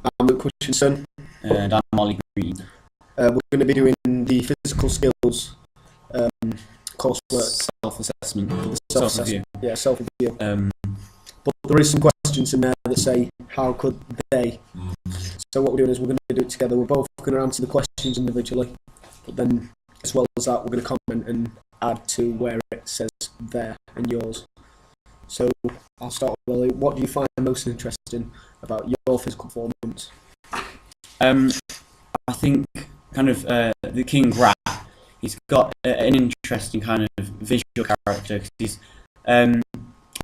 I'm Luke Hutchinson. And I'm Molly Green. We're going to be doing the physical skills coursework. Self-assessment. Self-review. Yeah, self-review. But there is some questions in there that say, how could they? So what we're doing is we're going to do it together. We're both going to answer the questions individually, but then as well as that, we're going to comment and add to where it says there and yours. So I'll start with Willie. What do you find most interesting about your physical performance? I think kind of the King Rat. He's got an interesting kind of visual character. Cause he's in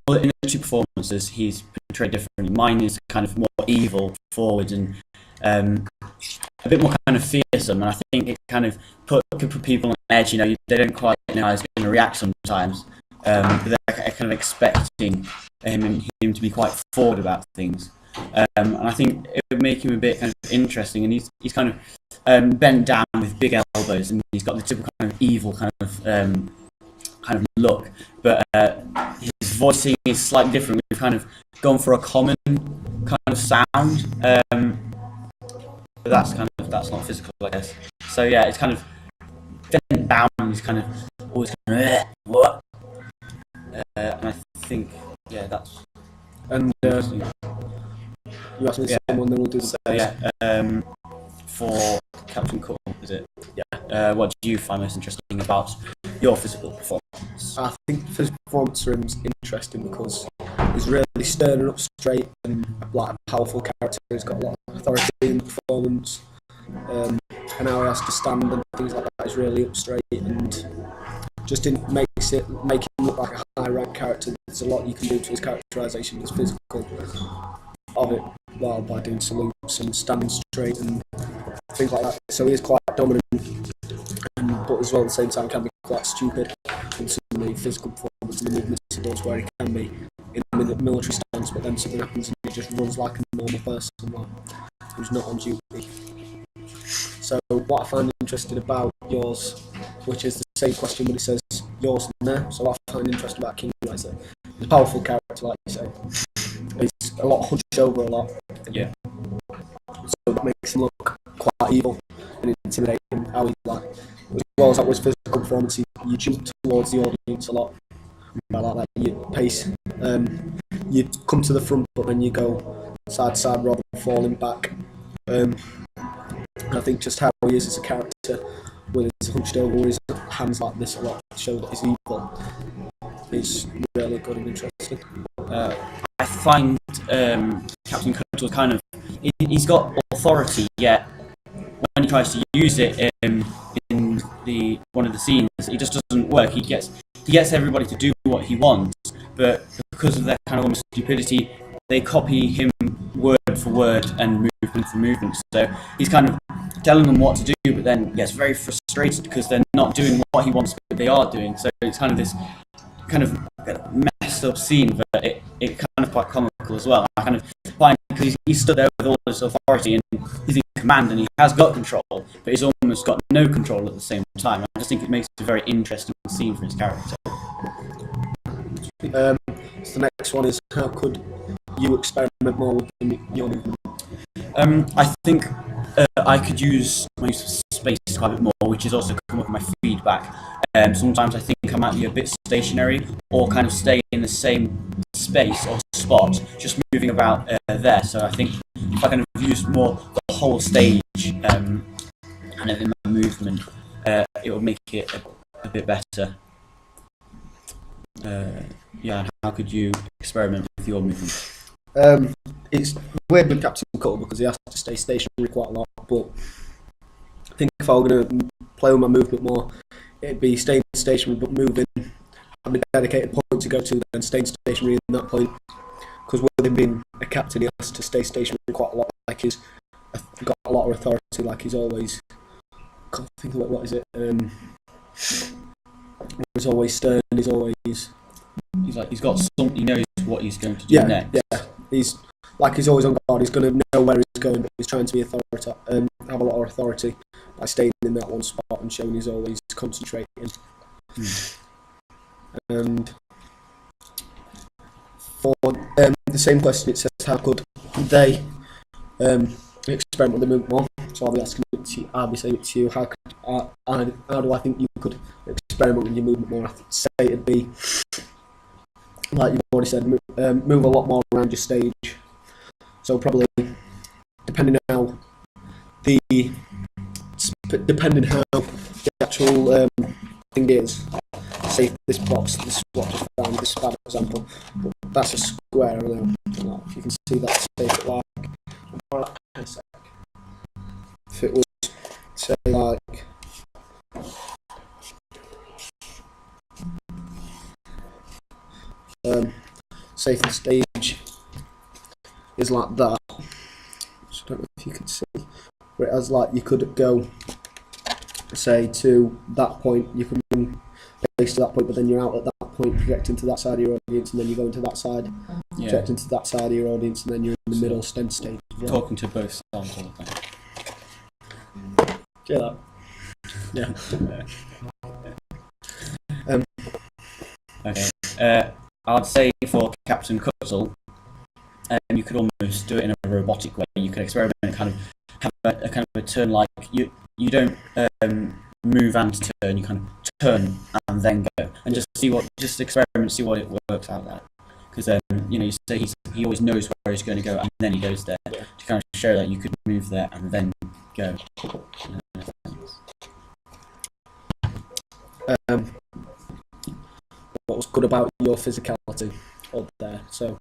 the two performances he's portrayed differently. Mine is kind of more evil, forward, and a bit more kind of fearsome. And I think it kind of could put people on edge. You know, they don't quite know how he's going to react sometimes. But they're kind of expecting him to be quite forward about things. And I think it would make him a bit kind of interesting. And he's kind of bent down with big elbows, and he's got the typical kind of evil kind of look. But his voicing is slightly different. We've kind of gone for a common kind of sound. But that's not physical, I guess. So yeah, it's kind of bent down. He's kind of always kind of what. And I think, yeah, that's. And you asked me the same one, then we'll do the same. For Captain Cool, is it? Yeah. What do you find most interesting about your physical performance? I think physical performance is interesting because he's really stern and up straight and like a powerful character. He's got a lot of authority in performance, and how he has to stand and things like that is really up straight, and just makes him look like a high rank character. There's a lot you can do to his characterisation, his physical of it, well, by doing salutes and standing straight and things like that. So he is quite dominant, but as well at the same time can be quite stupid in some of the physical performance and the movements he does, where he can be in the military stance, but then something happens and he just runs like a normal person, like, who's not on duty. So what I find interesting about yours, which is the same question but it says yours in there, so what I find interesting about King is that he's a powerful character, like you say. He's a lot hunched over a lot. Yeah. So that makes him look quite evil and intimidating. How he's like, as well as that with physical performance, you jump towards the audience a lot. Like that, you pace. You come to the front, but then you go side to side rather than falling back. I think just how he is as a character, with his hunched over, with his hands like this a lot, to show that he's evil, is really good and interesting. I find Captain Cuttle kind of, he's got authority, yet when he tries to use it in one of the scenes, it just doesn't work. He gets everybody to do what he wants, but because of their kind of almost stupidity, they copy him word for word and movement for movement. So he's kind of telling them what to do, but then gets very frustrated because they're not doing what he wants, but they are doing. So it's kind of this kind of messed up scene, but it kind of quite comical as well. I kind of find, because he's stood there with all this authority and he's in command and he has got control, but he's almost got no control at the same time. I just think it makes it a very interesting scene for his character. So the next one is, how could you experiment more with your movement? I think I could use my space quite a bit more, which is also come up with my feedback. Sometimes I think I might be a bit stationary or kind of stay in the same space or spot, just moving about there. So I think if I kind of use more the whole stage kind of in my movement, it will make it a bit better. Yeah, how could you experiment with your movement? It's weird with Captain Cuttle because he has to stay stationary quite a lot, but I think if I were going to play with my movement more, it'd be staying stationary but moving, having a dedicated point to go to, then staying stationary in that point. Because with him being a captain, he has to stay stationary quite a lot, like he's got a lot of authority, like he's always, I can't think of what is it, he's always stern, he's got something, he knows what he's going to do next. Yeah, he's always on guard, he's going to know where he's going, but he's trying to be have a lot of authority by staying in that one spot and showing he's always concentrating. And for the same question, it says, how could they experiment with the movement more. So I'll be asking it to you, I'll be saying it to you. How do I think you could experiment with your movement more? I'd say it'd be, like you've already said, move a lot more around your stage. So probably depending how the actual thing is. Say this box, this is what I just found, this bad example. But that's a square. I don't know if you can see that. Say it like, if it was, say like, say if the stage is like that. So I don't know if you can see. Whereas like you could go, say to that point, you can bring base to that point, but then you're out at that point, projecting to that side of your audience, and then you go into that side, projecting to that side of your audience, and then you're in the middle stem stage. Talking to both sides all the time. Yeah. Yeah. Okay. I'd say for Captain Cuttle, you could almost do it in a robotic way. You could experiment, kind of have a kind of a turn, like you don't move and turn. You kind of turn and then go, and just experiment, see what it works out like. Because you say he always knows where he's going to go, and then he goes there to kind of show that you could move there and then go. What was good about your physicality up there? So,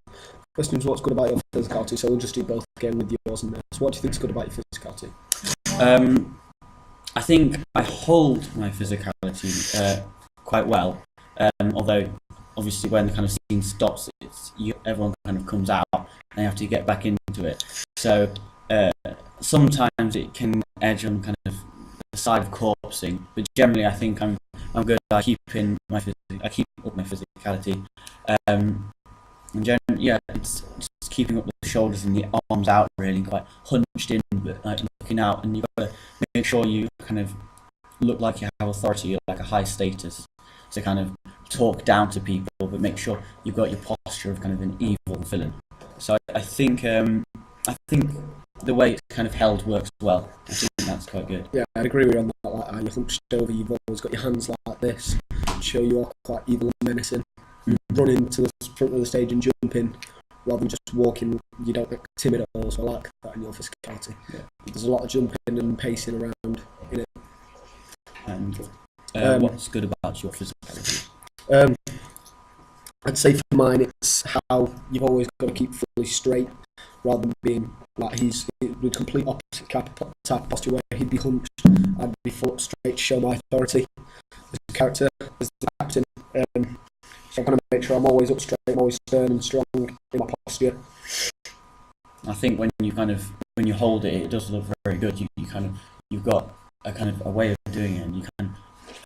question is, what's good about your physicality? So we'll just do both again with yours and theirs. What do you think is good about your physicality? I think I hold my physicality quite well, although obviously when the kind of scene stops, everyone kind of comes out and you have to get back into it. So sometimes it can edge on kind of the side of corpsing, but generally I think I'm good at keeping I keep up my physicality. And generally, it's just keeping up the shoulders and the arms out, really quite hunched in, but like looking out, and you've got to make sure you kind of look like you have authority, you're like a high status, to kind of talk down to people, but make sure you've got your posture of kind of an evil villain. So I think the way it's kind of held works well. I think that's quite good. Yeah, I'd agree with you on that. Like, you're hunched over, you've always got your hands like this, show you are quite evil and menacing. Running to the front of the stage and jumping, rather than just walking, you don't look timid at all. So I like that in your physicality. Yeah. There's a lot of jumping and pacing around in it. And what's good about your physicality? I'd say for mine, it's how you've always got to keep fully straight, rather than being like he's the complete opposite type of posture where he'd be hunched, I'd be full up straight to show my authority as a character, as the captain. So I kind of make sure I'm always up straight, I'm always stern and strong in my posture. I think when you hold it, it does look very good. You've got a kind of a way of doing it, and you can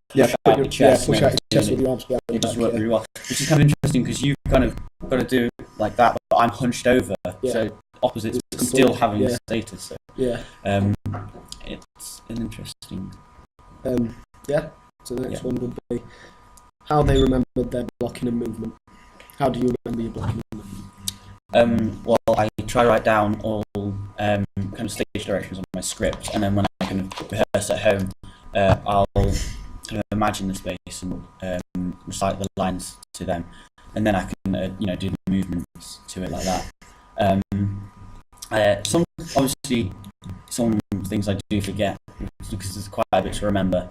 push out your chest with your arms behind. It does work really well, which is kind of interesting because you've kind of got to do like that, but I'm hunched over, so opposites still having the status. So it's an interesting. So the next one would be how they remembered their blocking and movement. How do you remember your blocking and movement? Well, I try to write down all kind of stage directions on my script, and then when I kind of rehearse at home, I'll kind of imagine the space and recite the lines to them, and then I can do the movements to it like that. Some things I do forget because there's quite a bit to remember.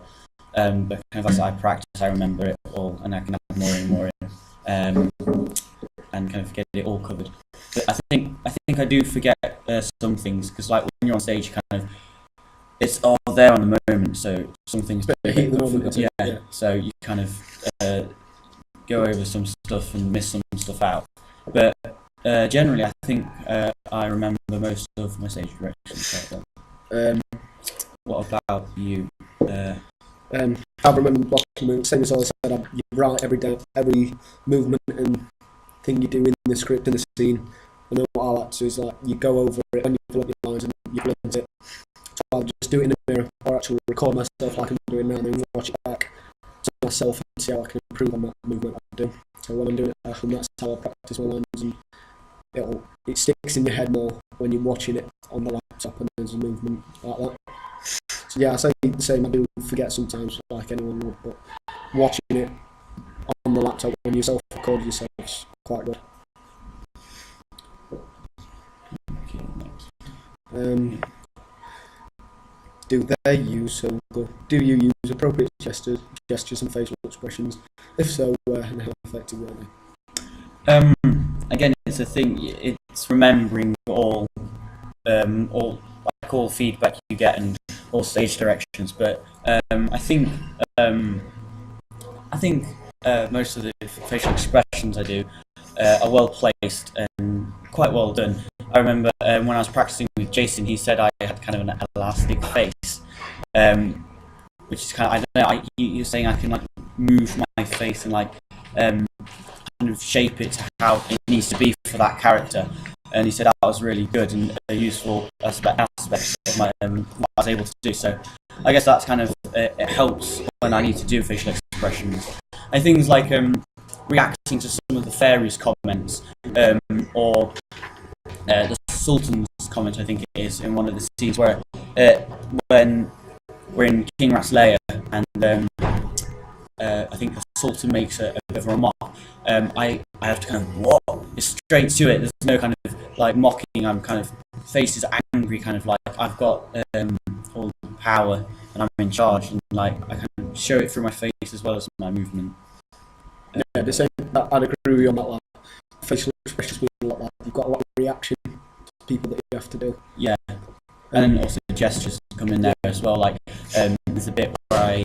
But kind of as I practice, I remember it all, and I can add more and more in, and kind of get it all covered. But I think I do forget some things because, like, when you're on stage, it's all there on the moment. So some things, so you kind of go over some stuff and miss some stuff out. But generally, I think I remember most of my stage directions. What about you? I remember the blocking movement, same as I said, you write every movement and thing you do in the script, in the scene. And then what I like to do is you go over it when you pull up your lines and you blend it. So I'll just do it in the mirror or actually record myself like I'm doing now and then watch it back to myself and see how I can improve on that movement I do. So when I'm doing it, that's how I practice my lines, and it sticks sticks in your head more when you're watching it on the laptop and there's a movement like that. So yeah, I say the same. I do forget sometimes, like anyone would, but watching it on the laptop when you self-record yourself is quite good. Do you use appropriate gestures and facial expressions? If so, and how effective were they? Again, it's a thing. It's remembering all feedback you get and all stage directions. But I think most of the facial expressions I do are well placed and quite well done. I remember when I was practicing with Jason, he said I had kind of an elastic face, which is kind of, I don't know. You're saying I can like move my face and like kind of shape it to how it needs to be for that character. And he said that was really good and a useful aspect of what I was able to do. So I guess that's kind of it helps when I need to do facial expressions. And things like reacting to some of the fairies' comments or the Sultan's comment, I think it is, in one of the scenes where when we're in King Rat's lair and I think the Sultan makes a bit of a remark. I have to kind of walk straight to it. There's no kind of like mocking. I'm kind of face is angry, kind of like I've got all the power and I'm in charge, and like I can show it through my face as well as my movement. Yeah, the same. I'd agree with you on that. Like, facial expressions mean a lot. Like, you've got a lot of reaction to people that you have to do. Yeah, and then also the gestures come in there as well. Like there's a bit where I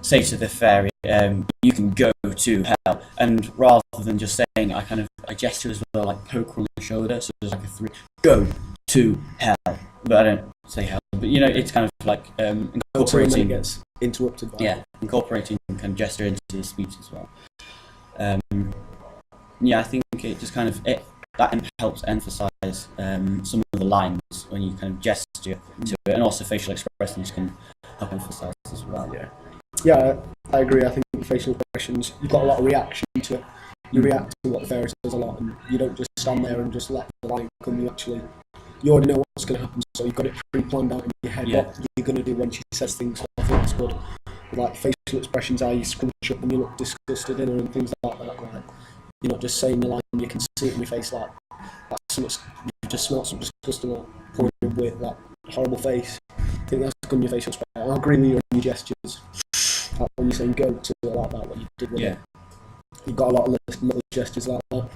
say to the fairy, you can go to hell, and rather than just saying, I gesture as well, like poke on the shoulder, so there's like a 3, go to hell, but I don't say hell, but you know, it's kind of like incorporating, gets interrupted by incorporating kind of gesture into the speech as well. I think it just kind of that helps emphasize some of the lines when you kind of gesture to it, and also facial expressions can help emphasize as well. Yeah, I agree. I think facial expressions, you've got a lot of reaction to it. You react to what the fairy says a lot, and you don't just stand there and just let the line come. You already know what's going to happen, so you've got it pre-planned out in your head what you're going to do when she says things. So I think it's good. Like facial expressions, how you scrunch up and you look disgusted in her and things like that. Like, you're not just saying the line, you can see it in your face. Like you just smell some disgusting, like pouring with that horrible face. I think that's good in your facial expression. I agree with you on your gestures. Like when you're saying go to it like that, what you did with it. You've got a lot of little gestures like that.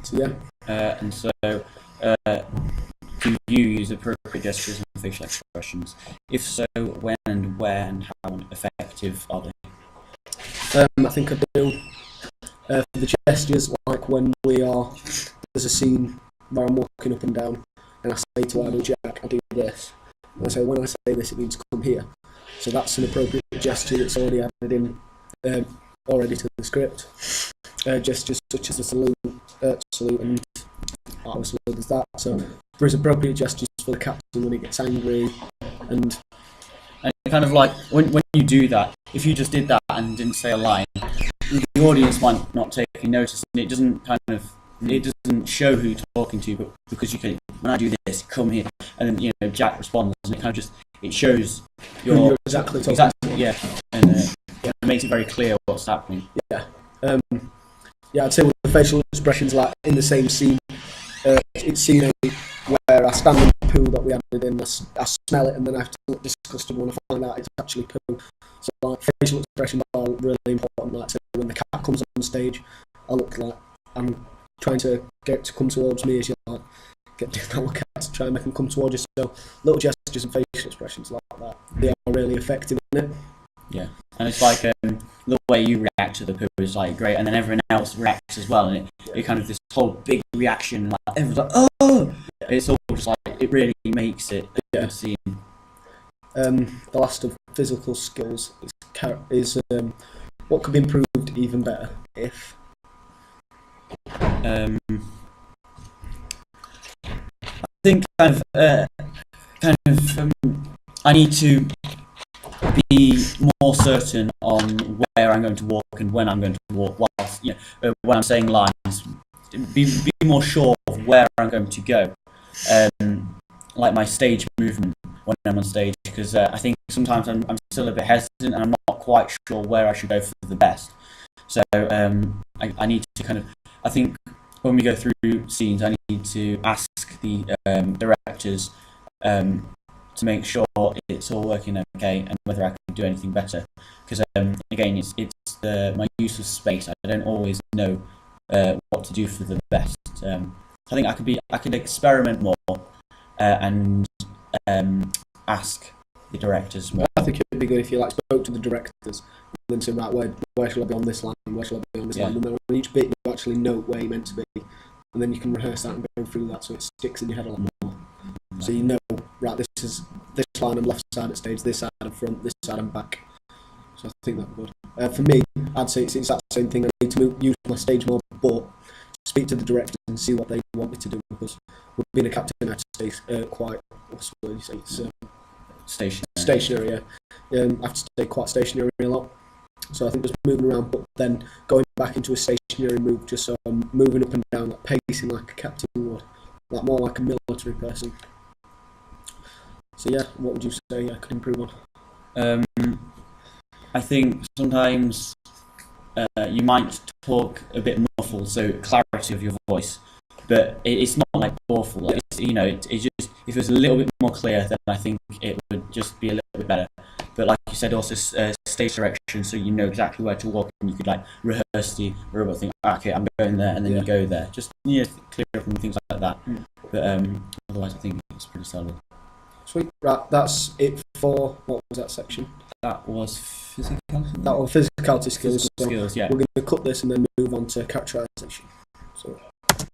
So and so do you use appropriate gestures and facial expressions? If so, when and where and how effective are they? I think I do. For the gestures, like when there's a scene where I'm walking up and down and I say to Idle Jack, I do this. And I say, when I say this, it means come here. So that's an appropriate gesture that's already added in already to the script. Gestures such as the salute and obviously there's that. So there's appropriate gestures for the captain when he gets angry, and kind of like when you do that, if you just did that and didn't say a line, the audience might not take notice, and it doesn't show who you're talking to, but because you can, when I do this, come here, and then Jack responds, and it kind of just it shows you're exactly and it makes it very clear what's happening. I'd say with the facial expressions, like in the same scene, it's scene 8 where I stand in the poo that we added in, I smell it and then I have to look disgusted when I find out it's actually poo. So like facial expressions are really important. Like, so when the cat comes on stage, I look like I'm trying to get it to come towards me as you like get that look at to try and make them come towards you. So little gestures and facial expressions like that, they are really effective in it. Yeah, and it's like the way you react to the poo is like great, and then everyone else reacts as well, and it kind of this whole big reaction, like everyone's like, oh! It's all just like it really makes it a good scene. The last of physical skills is what could be improved even better if. I think I need to be more certain on where I'm going to walk and when I'm going to walk. Whilst when I'm saying lines, be more sure of where I'm going to go, like my stage movement when I'm on stage, because I think sometimes I'm still a bit hesitant and I'm not quite sure where I should go for the best. So I need to kind of, I think when we go through scenes, I need to ask the directors to make sure it's all working okay and whether I can do anything better. Because again, it's my use of space. I don't always know what to do for the best. I think I could experiment more and ask the directors more. I think it'd be good if you like spoke to the directors and then say, right, where shall I be on this line, where shall I be on this line, and then on each bit you actually know where you're meant to be, and then you can rehearse that and go through that so it sticks in your head a lot more. So you know, right, this is this line on left side at stage, this side at front, this side and back. So I think that's good. For me, I'd say it's that same thing. I need to use my stage more, but speak to the directors and see what they want me to do, because with being a captain, I stay quite, what's the word you say? It's stationary. Yeah. I have to stay quite stationary a lot. So I think just moving around, but then going back into a stationary move, just so I'm moving up and down, like pacing like a captain would, like more like a military person. So yeah, what would you say I could improve on? I think sometimes you might talk a bit muffled, so clarity of your voice, but it's not like awful. It's, it just, if it was a little bit more clear, then I think it would just be a little bit better. But like you said, also stage direction, so you know exactly where to walk, and you could like rehearse the robot thing. Okay, I'm going there, and then you go there. Just clear up and things like that. But otherwise, I think it's pretty solid. Sweet. Right, that's it for, what was that section? That was physicality. That was physicality skills. Skills, yeah. We're going to cut this and then move on to characterisation.